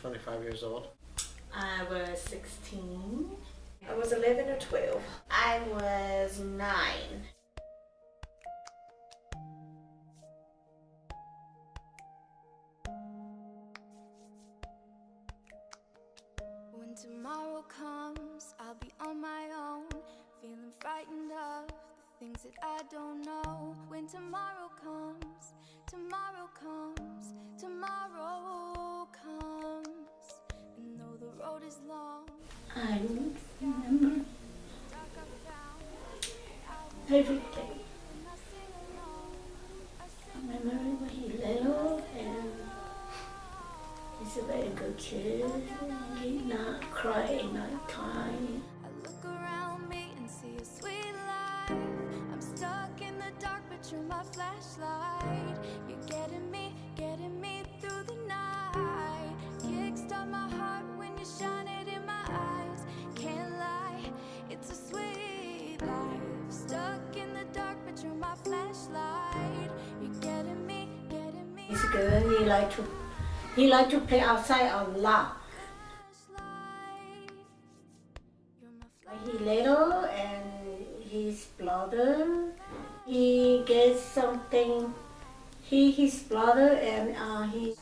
25 years old. I was 16. I was 11 or 12. I was 9. When tomorrow comes, I'll be on my own, feeling frightened of the things that I don't know. When tomorrow comes, tomorrow comes, tomorrow comes, and though the road is long, I remember everything. I remember when he little and he's a very good kid. He not cry, not time. I look around me and see a sweet life. I'm stuck in the dark, but you're my flashlight. You're getting me through the night. Kickstart my heart when you shine it in my eyes. Can't lie, it's a sweet life. Stuck in the dark, but you're my flashlight. You're getting me. He's good. He like to play outside a lot. When he little and his brother, he gets something. His brother and he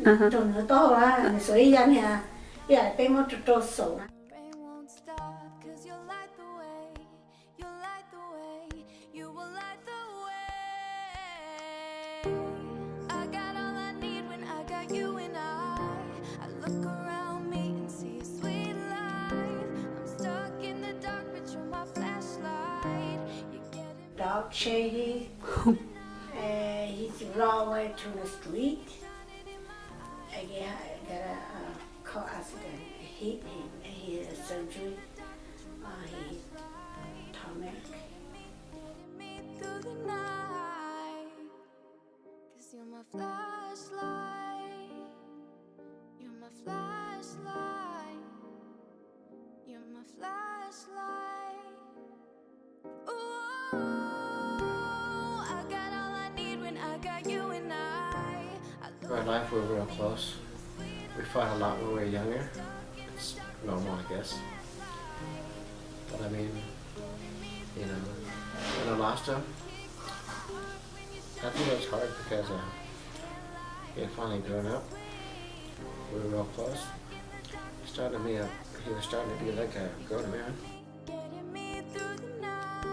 懂得到啦，所以让他也被我做手啦。 Rain won't stop, 'cause you'll light the way. You'll light the way. You will light the way. I got all I need when I got you and I look around me and see a sweet life. I'm stuck in the dark, but you're my flashlight. You're getting me. Dog chase. He's run away to the street. I got a car accident. Hit him and he had surgery. He stomach. Me through the night, 'cause you're my flashlight. You're my flashlight. You're my flashlight. Ooh, I got all I need when I got you and I My life, we were real close. We fought a lot when we were younger. It's normal, I guess. But I mean, you know, when I lost him, I think it was hard because he had finally grown up. We were real close. He was starting to be like a grown man. getting me through the night.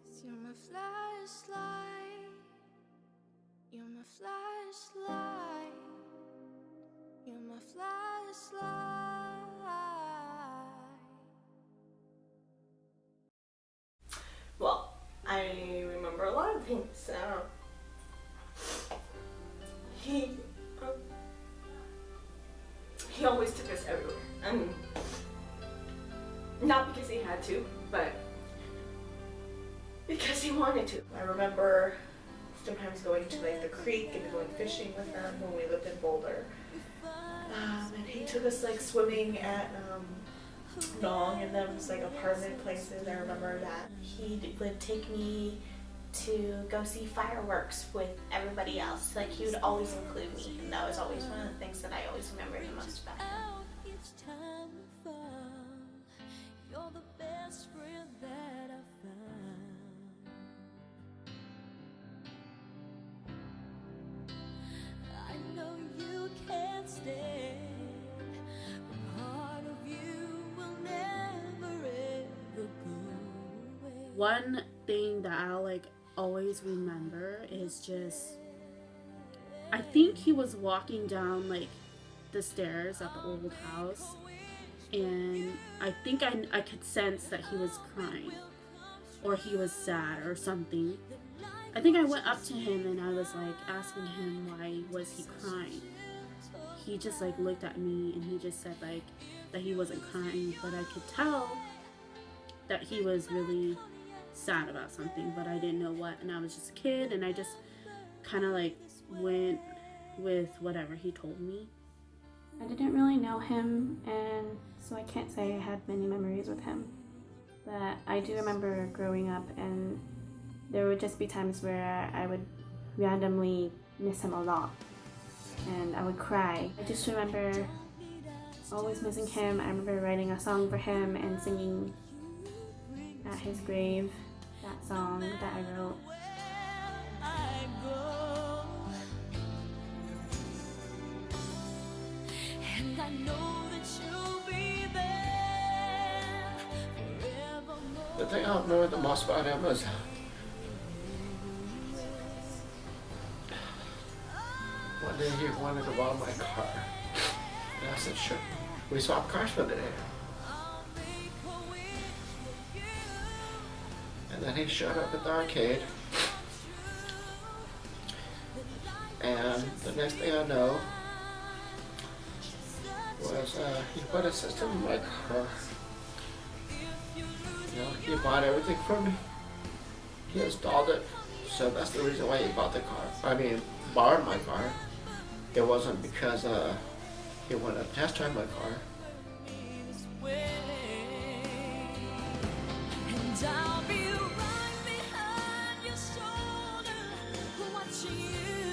'Cause you're my flashlight. You're my flashlight. You're my flashlight. Well, I remember a lot of things. He always took us everywhere. Not because he had to, but because he wanted to. I remember sometimes going to like the creek and going fishing with them when we lived in Boulder. And he took us like swimming at Nong and those like apartment places. I remember that. He would take me to go see fireworks with everybody else. Like he would always include me, and that was always one of the things that I always remember the most about him. Each time we fall, you're the best friend that I've found. I know you can't stay. The part of you will never ever go away. One thing that I'll like always remember is just, I think he was walking down like the stairs at the old house, and I think I could sense that he was crying or he was sad or something. I think I went up to him and I was like asking him why was he crying. He just like looked at me and he just said like that he wasn't crying, but I could tell that he was really sad about something, but I didn't know what, and I was just a kid and I just kind of like went with whatever he told me. I didn't really know him, and so I can't say I had many memories with him, but I do remember growing up, and there would just be times where I would randomly miss him a lot. and I would cry. I just remember always missing him. I remember writing a song for him and singing at his grave that song that I wrote. And I know that you'll be there forevermore. The thing I remember the most about him was one day he wanted to borrow my car. And I said, sure. We swapped cars for the day. And then he showed up at the arcade. And the next thing I know was he put a system in my car. You know, he bought everything for me. He installed it. So that's the reason why he bought the car. I mean, borrowed my car. It wasn't because he wanted to test drive my car. And I'll be right behind your shoulder, watching you.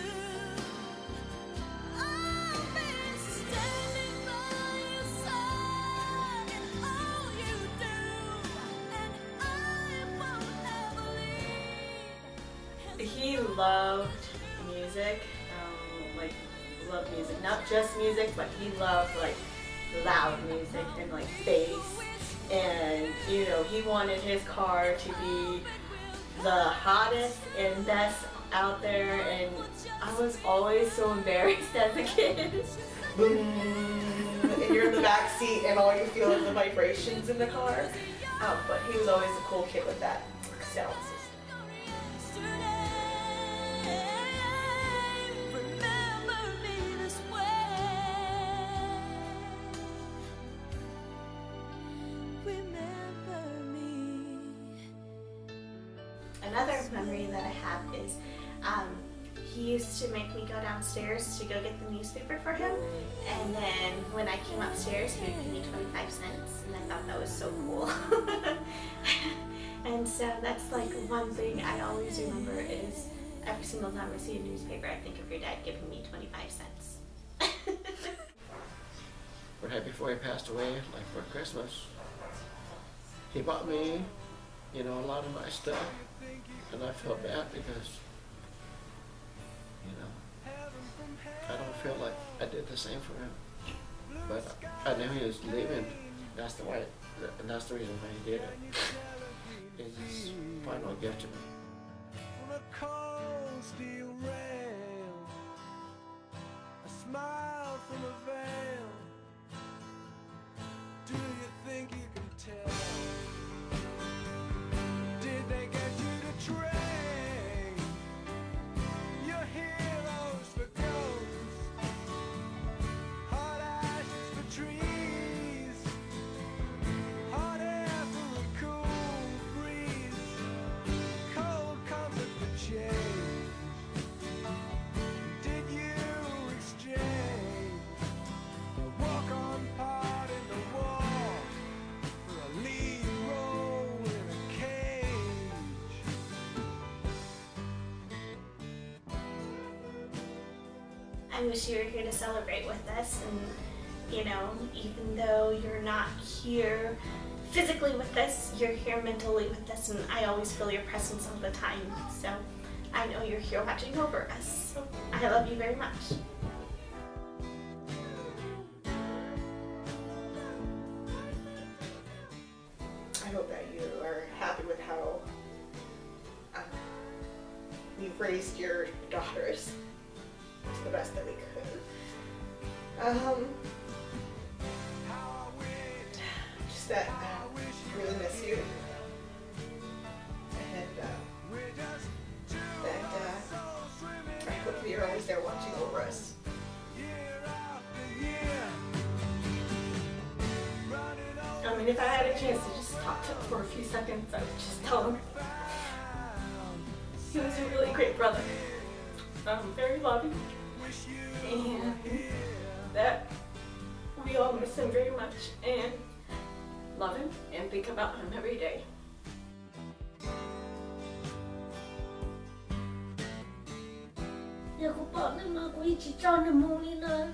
I'll be standing by your side in all you do, and I won't ever leave. He loved music, like loved music, not just music, but he loved like loud music and like bass. And you know, he wanted his car to be the hottest and best out there, and I was always so embarrassed as a kid. Boom, and you're in the back seat and all you feel is the vibrations in the car. But he was always a cool kid with that sound system. Another memory that I have is he used to make me go downstairs to go get the newspaper for him, and then when I came upstairs he would give me 25 cents, and I thought that was so cool. And so that's like one thing I always remember is every single time I see a newspaper I think of your dad giving me 25 cents. Right before he passed away, like for Christmas, he bought me, you know, a lot of nice stuff. And I felt bad because, you know, I don't feel like I did the same for him. But I knew he was leaving. That's the reason why he did it. It's his final gift to me. On a cold steel rail, a smile from a veil. Do you think you can tell? Did they get you to train your heroes for ghosts? Hot ashes for trees, hot air for a cool breeze, cold comfort for change. Did you exchange a walk-on part in the war for a lead role in a cage? I wish you were here to celebrate with us, and you know, even though you're not here physically with us, you're here mentally with us, and I always feel your presence all the time. So I know you're here watching over us. So I love you very much. I hope that you are happy with how you've raised your daughters to the best that we could. Just that I really miss you. And that I hope you're always there watching over us. I mean, if I had a chance to just talk to him for a few seconds, I would just tell him he was a really great brother. Very loving. And that we all miss him very much and love him and think about him every day. nhà của bọn này mà cô chỉ cho nó mua đi nè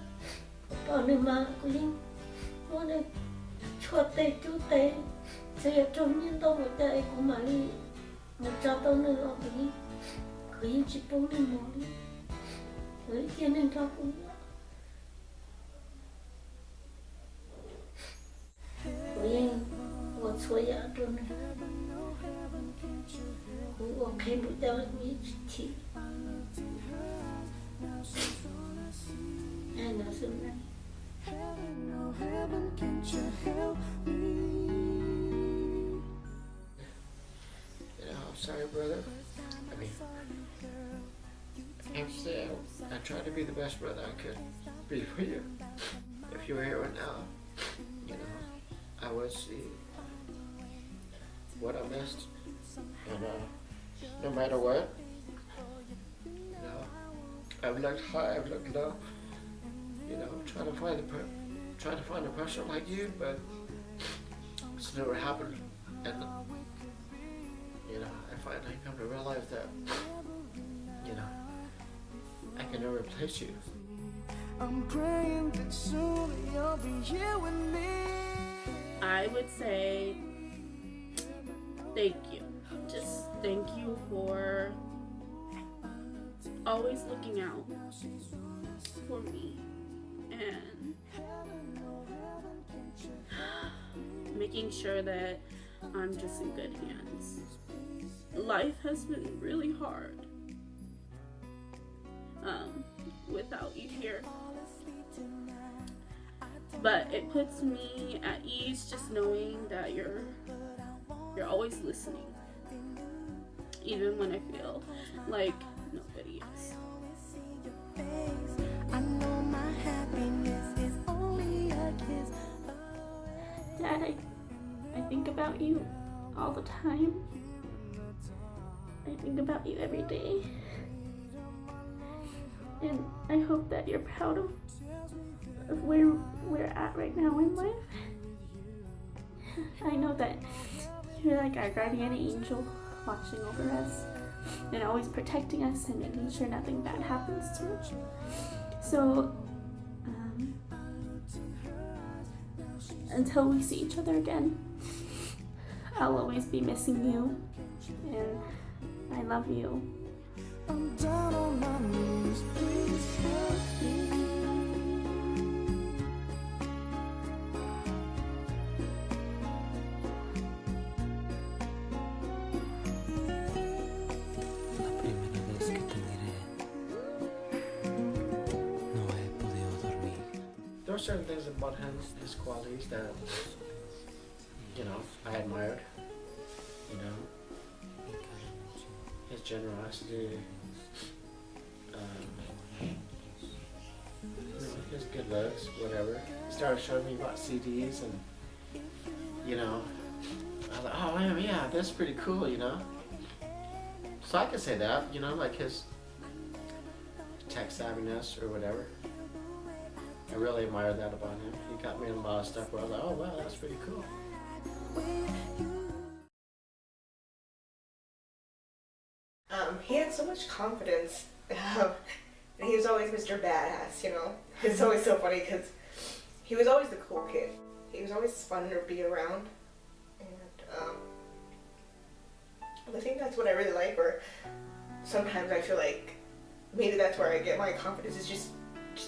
bọn này mà cô mua này chua tê chú tê sẽ trong những tôi một tay của mà đi một cho tôi nữa ở đi cứ chỉ bố đi mua đi với tiền nên cho cũng cô我错呀，真的。我看不到你体，哎，那是哪？ I'm sorry, brother. I mean, I tried to be the best brother I could be for you. If you were here right now, you know, I would see what I missed, and no matter what, you know, I've looked high, I've looked low, you know, trying to find a person like you, but it's never happened, and you know, I finally come to realize that, you know, I can never replace you. I'm praying that soon you'll be here with me. I would say thank you. Just thank you for always looking out for me and making sure that I'm just in good hands. Life has been really hard without you here. But it puts me at ease just knowing that you're always listening. Even when I feel like nobody is. I know my happiness is only a kiss. Dad, I think about you all the time. I think about you every day. And I hope that you're proud of where we're at right now in life. I know that you're like our guardian angel watching over us and always protecting us and making sure nothing bad happens to us. So, until we see each other again, I'll always be missing you, and I love you. I'm down on my knees, please help me. La primera vez que te miré, no he podido dormir. There are certain things about him, his qualities that, you know, I admired. You know, his generosity, you know, his good looks, whatever. He started showing me about CDs, and you know, I was like, oh man, yeah, that's pretty cool, you know. So I could say that, you know, like his tech savviness or whatever. I really admire that about him. He got me in a lot of stuff where I was like, oh wow, that's pretty cool. He had so much confidence. And he was always Mr. Badass, you know. It's always so funny because he was always the cool kid. He was always fun to be around. And I think that's what I really like, where sometimes I feel like maybe that's where I get my confidence, is just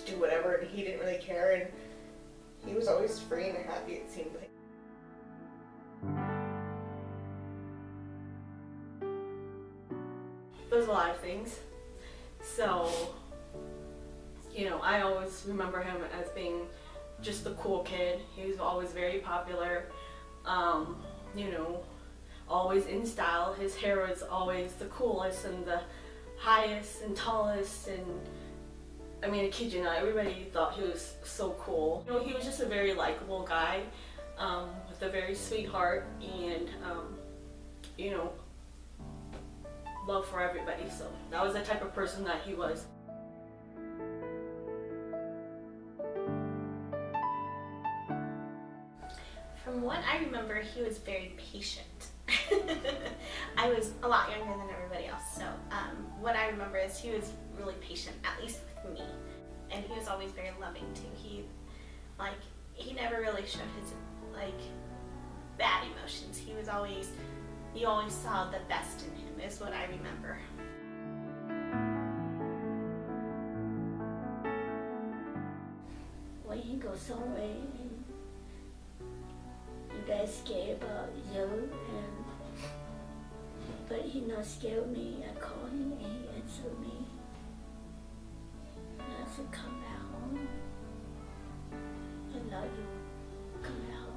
do whatever, and he didn't really care, and he was always free and happy, it seemed like. There's a lot of things. So, you know, I always remember him as being just the cool kid. He was always very popular, you know, always in style. His hair was always the coolest and the highest and tallest, and I mean, I kid you not, everybody thought he was so cool. You know, he was just a very likable guy with a very sweet heart and, you know, love for everybody. So that was the type of person that he was. From what I remember, he was very patient. I was a lot younger than everybody else, so what I remember is he was really patient, at least with me. And he was always very loving too. He never really showed his bad emotions. You always saw the best in him, is what I remember. When he goes somewhere and you guys scared about you, but he not scared of me. I call him and he answered me. And I said, come back home. I love you. Come back home.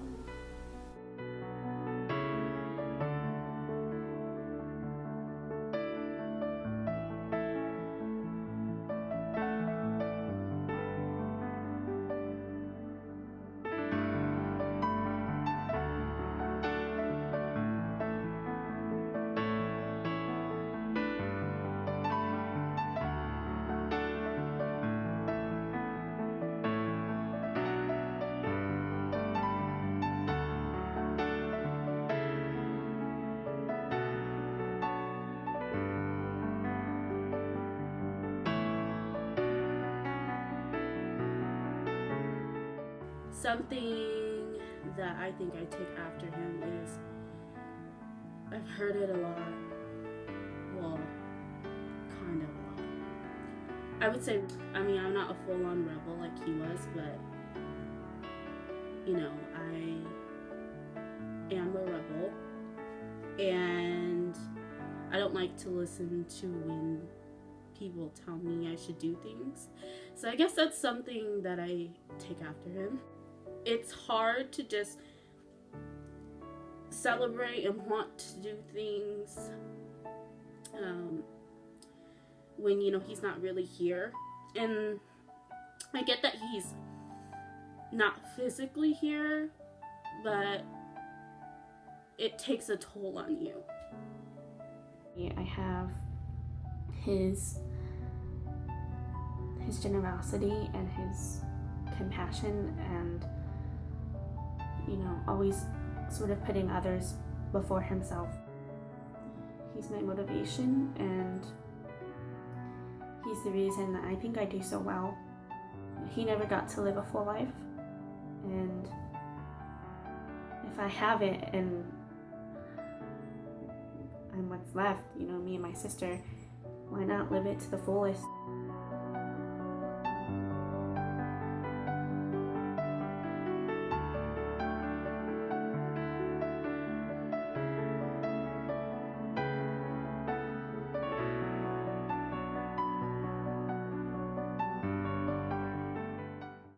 Something that I think I take after him is, I've heard it a lot. Well, kind of a lot. I would say, I'm not a full-on rebel like he was, but, I am a rebel. And I don't like to listen to when people tell me I should do things. So I guess that's something that I take after him. It's hard to just celebrate and want to do things when he's not really here. And I get that he's not physically here, but it takes a toll on you. I have his generosity and his compassion, and always sort of putting others before himself. He's my motivation, and he's the reason that I think I do so well. He never got to live a full life, and if I have it and I'm what's left, me and my sister, why not live it to the fullest?